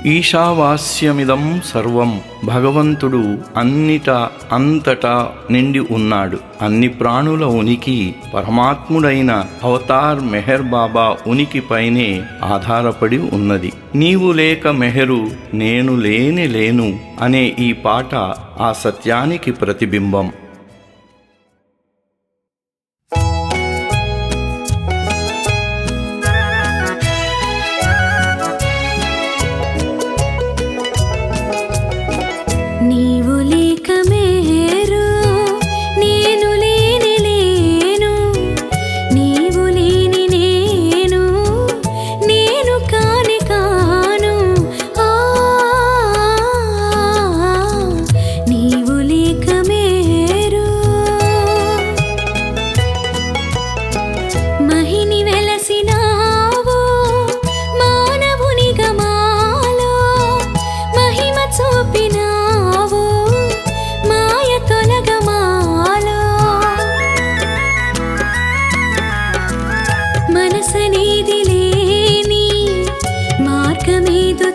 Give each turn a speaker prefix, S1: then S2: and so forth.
S1: ఈశావాస్యమిదం సర్వం. భగవంతుడు అన్నిటా అంతటా నిండి ఉన్నాడు. అన్ని ప్రాణుల ఉనికి పరమాత్ముడైన అవతార్ మెహర్ బాబా ఉనికిపైనే ఆధారపడి ఉన్నది. నీవు లేక మెహరు, నేను లేను అనే ఈ పాట ఆ సత్యానికి ప్రతిబింబం.
S2: నీవు లేక మెహరు, నేను లేను, నీవు లేని నేను, నేను కాని కాను. నీవు లేక మెహరు. మహిని వెలసినావు మానవుని గమాలో, మహిమ చూపినా మనసనేది లేని మార్గమేదో